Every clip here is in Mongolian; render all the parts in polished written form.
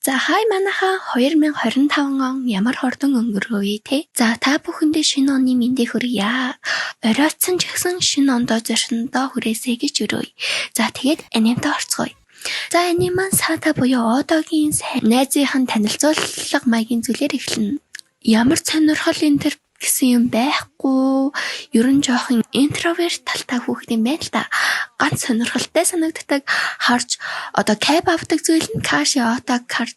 За хай манайха 2025 он ямар хордон өнгөрөө вэ те? За та бүхэндээ шинэ оны мэндийг хүргье. Оройтсон ч гэсэн шинэ ондоо зөрсөндөө хүрээсэй гэж өрөөе. За тэгээд анимтай орцгоё. За аним маань Сата буюу одоогийн найзынхан танилцуулга маягийн зүйлээр эхэлнэ. Ямар сонирхол энэ төр гэсэн юм байхгүй. Ер нь жоохон интроверт талтай хүүхэд юм байна л да. Ганц сонирхолтой санагддаг харж одоо кэб авдаг зүйл нь каши отаг харж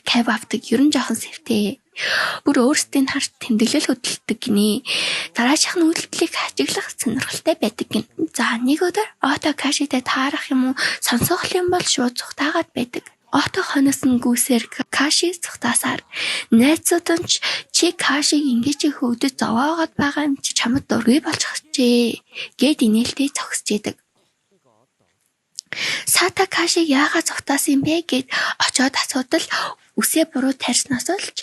кэб авдаг ер нь жоохон сэвтэй. Бүр өөрсдийн харж тэмдэглэл хөдөлдөг гинэ. Дараачих нь үйлдэлийг ажиглах сонирхолтой байдаг гин. За нэг өдөр ото кашитэй таарах юм уу сонсох юм бол шууд цухтаагаад байдаг. Ото хонос нь гүсээр каши цухтаасаар найзууд нь чи кашиг ингэж их өдөж зовоогоод байгаа юм чи чамд дургүй болчихжээ гэд инээлтэд зогсож идэг. Сата кашиг яагаад цухтаасан юм бэ гэд очоод асуудал үсээ буруу тарьснаас олж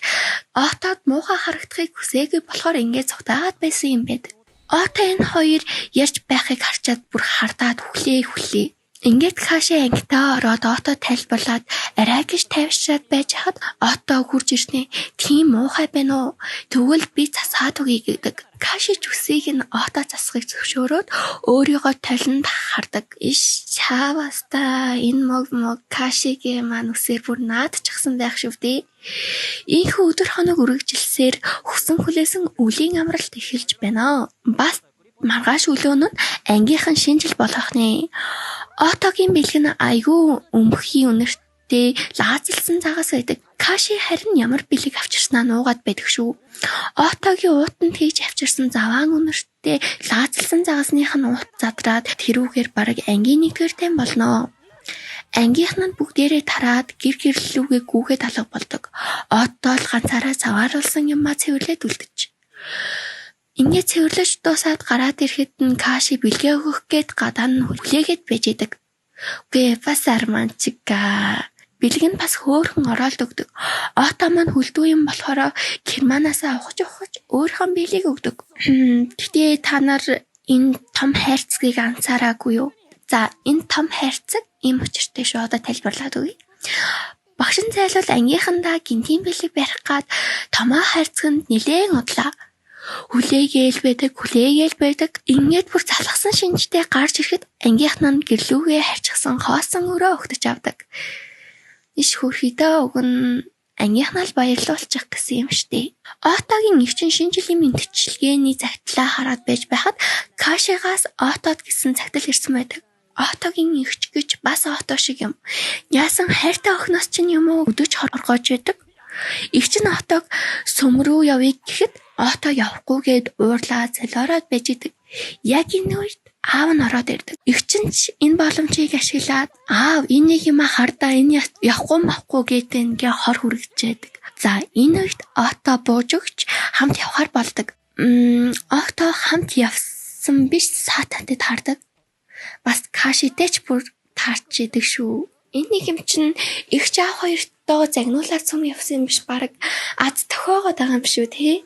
отод муухай харагдахыг хүсээгүй болохоор ингэж цухтаагаад байсан юм байдаг. Ото энэ хоёр ярьж байхыг харчаад бүр хардаад хүлээ. Ингээд каши ангитаа ороод ото тайлбарлаад арай гэж тавьшаад байж хад ото хурж ирснэ. Тийм муухай байна уу? Тэгвэл би засаад үгүй гэдэг. Каши ч үсийг нь ото засахыг зөвшөөрөөд өөрийгөө толинд хардаг. Иш чаваста энэ мог кашигийн маань үсээр бүр наадчихсан байх шүү дээ. Ийхүү өдөр хоног үргэлжилсээр хүсэн хүлээсэн үлийн амралт эхэлж байна. Бас маргааш өглөөн нь ангийнхан шинжил болох нэ. Отогийн бэлэг нь айгүй өмхий үнэртэй лаазалсан цагаас байдаг. Каши харин ямар бэлэг авчирснаа нуугаад байдаг шүү. Отогийн уутанд хийж авчирсан заваан үнэртэй лаазалсан цагасных нь уут задраад тэрүүгээр бараг ангийн нэгдүгээр тайм болно. Ангийнхан нь бүгдээрээ тараад гэр гэрлүүгээ гүүгээд алга болдог. Отоо л ганцаараа завааруулсан юмаа цэвэрлээд үлдэж. Ингээд цэвэрлэж дуусаад гараад ирэхэд нь каши бэлгээ өгөх гээд гадаа нь хүлээгээд байж идэг. Үгүй бас арманчика. Бэлэг нь бас хөөрхөн ороод өгдөг. Ото маань хүлдүү юм болохоор керманаасаа ухаж өөрхөн бэлэг өгдөг. Гэтэ та нар энэ том хайрцгийг ансаараагүй юу? За энэ том хайрцаг им учиртай шүү. Одоо тайлбарлаад өгье. Багш нь зайлвал ангийнхандаа гинтийн бэлэг барих гад томоо хайрцагт нэлээн удлаа. Хүлээгээл байдаг. Ингээд бүр залхсан шинжтэй гарч ирэхэд ангийнхан нь гэрлүүгээ харчихсан хоосон өрөө өгтөж авдаг. Иш хөрхидөө өгн ангийнхан л баярлуулчих гэсэн юм штэ. Отогийн өвчин шинэ жилийн мэдчилгээний загтлаа хараад байж байхад кашигаас отод гэсэн загтал ирсэн байдаг. Отогийн өвч гэж бас ото шиг юм. Яасан хайртай охиноос чинь юм уу өдөж хоргоож байдаг. Игч нь отог сүм рүү явъя гэхэд ото явахгүйгээд уурлаа залороод байж идэг. Яг энэ үед аав нь ороод ирдэг. Игч нь энэ боломжийг ашиглаад аав энэ нэг юм хардаа энэ явахгүй гэдэг ингээ хор хүрэгчээдэг. За энэ үед ото бууж өгч хамт явхаар болдог. Ото хамт явсан биш сатантай таардаг. Бас кашитэй ч бүр таарч идэг шүү. Энэ нэг юм чинь игч аав хоёртоо загнуулаад сум явсан юм биш бараг аз тохиогоод байгаа юм шүү те.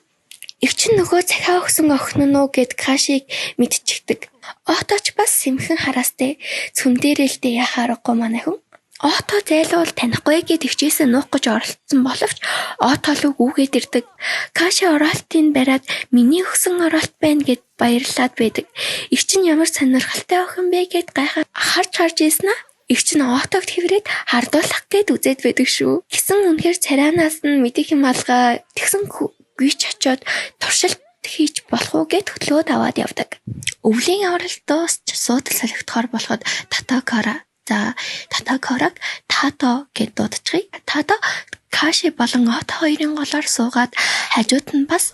Игч нөгөө захиа өгсөн охин нь уу гэд кашиг мэдчихдэг. Оточ бас сэмхэн хараастай цөм дээрэлтэй яхаарахгүй манай хүн. Ото зайлуул танихгүй гэд өвчээсээ нуух гэж оролцсон боловч ото л үгээд ирдэг. Каши оролтын бариад миний өгсөн оролт байна гэд баярлаад байдаг. Игч нь ямар сонирхолтой охин бэ гэд гайхаад харж ийсэн аа. Игч нь отог тврээд хардуулах гээд үзээд байдаг шүү. Гисэн үнэхээр царайнаас нь мэдих юм алгаа тэгсэн гүйч очоод туршилт хийж болох уу гэд хөтлөөд аваад явдаг. Өвлийн авралт дуусч суудал солигдохоор болоход татакораг тато гэд дуудчихъя. Тато каши болон ото хоёрын голоор суугаад хажууд нь бас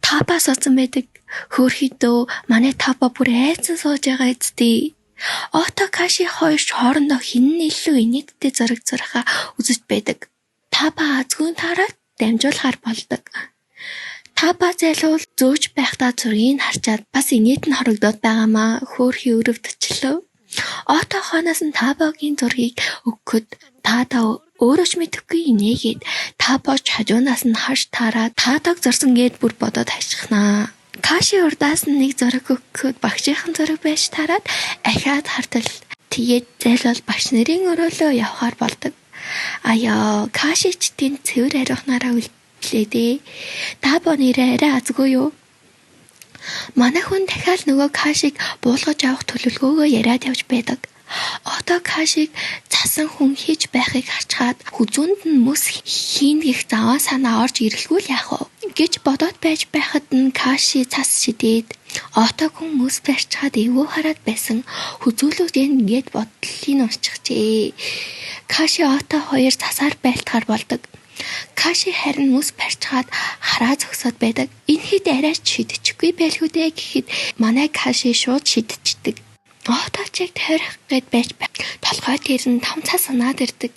тапа суудсан байдаг. Хөөрхидөө манай тапа бүр айцсан сууж байгаа эцтэй. Ото каши хоёр хоорондоо хин илүү инээдтэй зураг зурхаа үзэж байдаг. Тапа азгүй тараад дамжуулахаар болдог. Тапа зайлуул зөөж байхдаа зургийг харчаад бас инээд нь хорогдоод байгаамаа хөөрхи өрөвдчлөө. Ото хонаас нь Табагийн зургийг өгөхөд Тата өөрөө ч мэдэхгүй инээгээд Табач хажуунаас нь хаш тараад Татаг зурсан гэд бүр бодоод хашгинаа. Каши урдаас нь нэг зураг өгөхөд багшийн зураг байж тараад ахаад хартал тэгээд зайлвал багш нарын өрөөлөө явхаар болдог. Аяа, Кашичтийн цэвэр ариухнаараа үлдлээ дээ. Таба нэрээ арай азгүй юу? Манай хүн дахиад нөгөө Кашиг буулгаж авах төлөвлөгөөгөө яриад явж байдаг. Одоо Кашиг цасан хүн хийж байхыг харчаад хүзүүнд нь мөс хийнэх заваа санаа орж ирэлгүй л яах вэ гэж бодоод байж байхад нь Каши цас шидээд Ото хүн мөс барьчаад эвгүй хараад байсан хүзүүлүүд ингээд бодлыг уншчихжээ. Каши Ото хоёр цасаар байлтахаар болдог. Каши харин мөс барьчаад хараа зогсоод байдаг. Энэ хэд арайч шидчихгүй байлгүй дээ гэхэд манай Каши шууд шидчихдэг. Оточиг тойрох гээд байж бай. Толгой дээр нь том цас унаад ирдэг.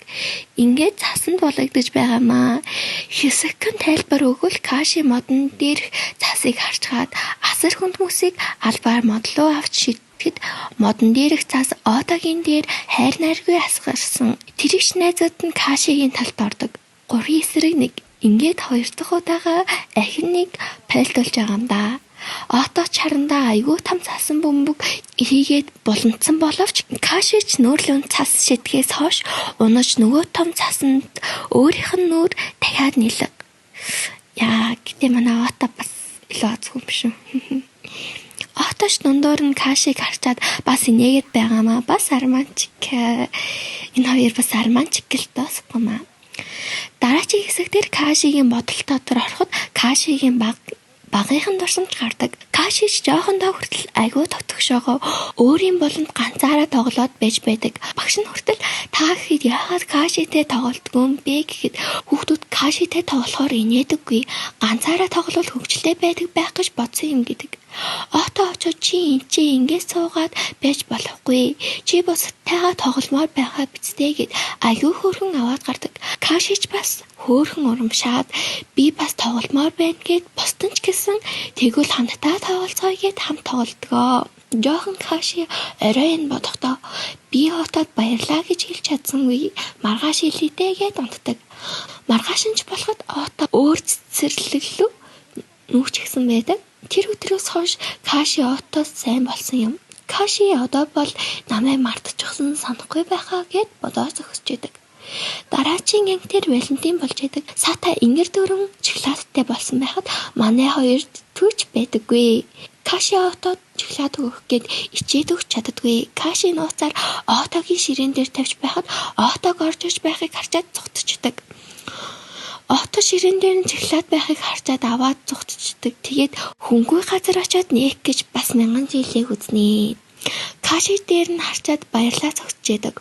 Ингээд цасанд булагдаж байгаамаа. Хэсэгхэн тайлбар өгвөл Каши модон дээр цасыг харчгаад асар хүнд мөсийг албаар модлоо авч шидэхэд модон дээрх цас Отогийн дээр хайр найргүй асгарсан. Тэрэгч найзууд нь Кашигийн талд ордог. 3 эсрэг 1. Ингээд 2 дахь удаага ахин нэг пайлтуулж байгаа юм да. Ото чарандаа айгүй том цасан бөмбөг хийгээд буланцсан боловч Кашич нөөрлөн цас шидгээс хойш унаж нөгөө том цасанд өөрийнх нь нүүр дахиад нэлэг. Яа, гэтээ манай Ото бас илүү азгүй юм шүү. Оточ дундуур нь Кашиг харчаад бас инээгээд байгаамаа. Бас арманчик. Энэ хоёр бас арманчик л тоосгоомаа. Дараагийн хэсэг дээр Кашигийн бодол дотор ороход Кашигийн багынхан дурсамж гардаг. Кашич жоохондоо хүртэл айгүй товтгошоогоо өөрийн болонд ганцаараа тоглоод байж байдаг. Багш нь хүртэл та гэхэд яагаад Кашитэй тоглодгүй юм бэ гэхэд хүүхдүүд Кашитэй тоглохоор инээдэггүй. Ганцаараа тоглол хөвгчлээ байдаг байх гэж бодсон юм гэдэг. Ото очоод чи энэ чи ингээд суугаад байж болохгүй. Чи бусдтайгаа тогломоор байхаа бицтэй гэд айгүй хөөрхөн аваад гардаг. Кашич бас хөөрхөн урамшаад би бас тогломоор байна гэд бусдын ч гэсэн тэгвэл хамтдаа тоглолцгоё гэд хамт тоглодгоо. Жохон Каши орой энэ бодохдоо би Отод баярлаа гэж хэлж чадсангүй. Маргааш хэлээдээ гэд унтдаг. Маргааш нь ч болоход Ото өөр цэцэрлэглүү нүүч гисэн байдаг. Тэр өдрөөс хойш Каши Отоос сайн болсон юм. Каши одоо бол намайг мартчихсан санахгүй байхаа гэд бодоод зогсож идэг. Дараагийн анги тэр Валентин болж идэг. Сата ингэр дөрөн шоколадтай болсон байхад манай хоёрд түүч байдаггүй. Каши Отод шоколад өгөх гээд ичээд өгч чаддаггүй. Каши нууцаар Отогийн ширээн дээр тавьж байхад Отог орж иж байхыг харчаад зугтчихдаг. Ото ширээн дээр нь шоколад байхыг харчаад аваад зугтчихдаг. Тэгээд хөнгөө газар очиод нээх гэж бас 1000 жилийг үзнэ. Каши дээр нь харчаад баярлаа зогсчихэдэг.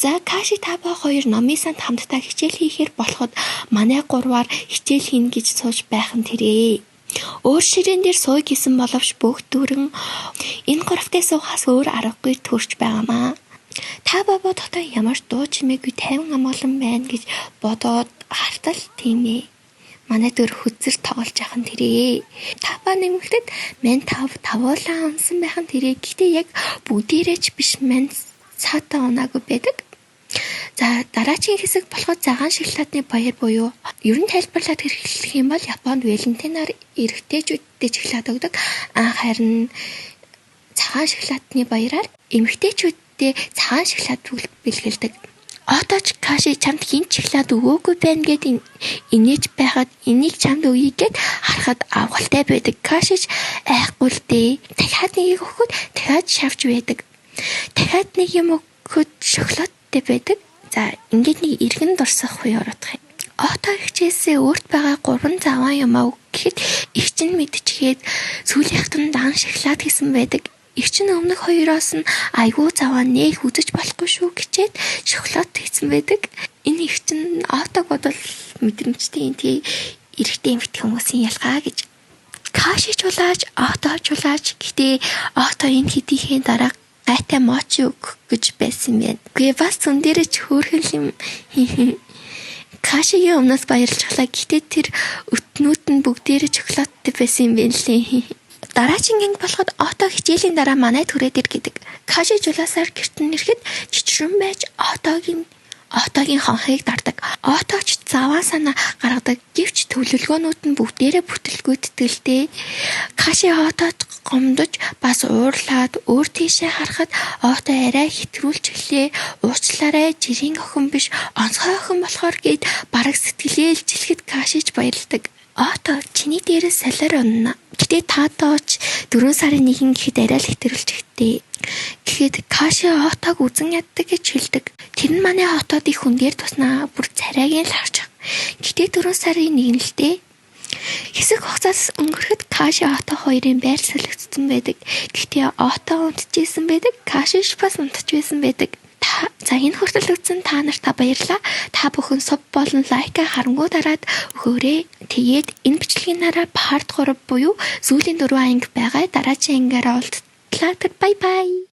За Каши Таба хоёр номын санд хамтдаа хичээл хийхээр болоход манай 3-аар хичээл хийн гэж сууж байх нь тэрээ. Өөр ширээн дээр сууя гэсэн боловч бүх дөрөн энэ гуравтай суухаас өөр аргагүй төрж байгаамаа. Таба бодохдоо ямар дуу чимээгүй 50 амгалан байна гэж бодоод хартал тийм ээ. Манай дөр хүзэр тоглож яхан тэрээ. Таба нэмэгдэд мен тавуулаа унсан байхан тэрээ. Гэтэ яг бүгдээрээ ч биш мен цаатаа унаагүй байдаг. За дараагийн хэсэг болоход цагаан шоколадны баяр буюу ер нь тайлбарлаад хэрэглэх юм бол Японд Валентинаар эрэгтэйчүүдэд шоколад өгдөг. Харин цагаан шоколадны баяраар эмэгтэйчүүдэд цагаан шоколад бэлгэлдэг. Оточ Каши чамд хин шоколад өгөөгүй байна гэд инээж байхад энийг чамд өгье гэд харахад авгалтай байдаг. Кашич айхгүй л дээ. Дахиад нэгийг өгөхөд дахиад шавж байдаг. Дахиад нэг юм өгөхөд шоколадтай байдаг. За ингээд нэг иргэн дурсах хуй орох юм. Ото хичээсээ өөрт байгаа 3 заваа юм аа гэхэд их чинь мэдчихээд сүүлийнхт нь дан шоколад хийсэн байдаг. Их чинь өмнөх хоёроос нь айгүй заваа нээх үзэж болохгүй шүү гэчээд шоколад хийсэн байдаг. Энэ их чинь Отог бодвол мэдрэмжтэй тий эрэгтэй эмэгтэй хүмүүсийн ялгаа гэж. Каши чулааж, Ото чулааж гэтээ Ото энэ хэдийнхэн дараа гайтай мочи өгөх гэж байсан байна. Гүй бас зүүн дээрээ ч хөөрхөн юм. Кашигийн өмнөөс баярлцгалаа. Гэтээ тэр өтнүүд нь бүгдээрээ шоколадтай байсан юм байна лээ. Дараагийн анги болоход Ото хичээлийн дараа манайд хүрээд ир гэдэг. Каши жулаасаар гэрт нь ирэхэд чичрэн байж Отогийн хонхыг дардаг. Оточ заваа санаа гаргадаг. Гэвч төлөвлөгөөнүүд нь бүгдээрээ бүтэлгүйддэг л дээ. Каши Отод гомдож бас уурлаад өөр тийшээ харахад Отто арай хэтрүүлж эхлэе. Уучлаарай, жирийн охин биш, онцгой охин болохоор гээд бараг сэтгэлээ илчлэхэд Кашиж баярладаг. Отто, чиний дээрээс солиор унана. Гэтэ та дооч 4 сарын 1 гэхэд арай л хэтрүүлж ихтэй. Гэхэд Каши Оттог үзэн яддаг гэж хэлдэг. Тэр нь манай Оттод их хүн дээр туснаа бүр царайг л харж. Гэтэ 4 сарын 1 л дээ. Хэсэг хугацаас өнгөрөхөд Каши Отто хоёрын байр солигдсон байдаг. Гэхдээ Отто унтчихсэн байдаг. Кашиш бас унтчихсэн байдаг. За энэ хүртэл үзсэн та нарт баярлалаа. Та бүхэн суб болон лайка харангуй дараад өгөөрэй. Тэгээд энэ бичлэгийн дараа part 3 буюу сүүлийн 4 анги байгаа. Дараагийн ангиараа уулзлаа. Бай бай.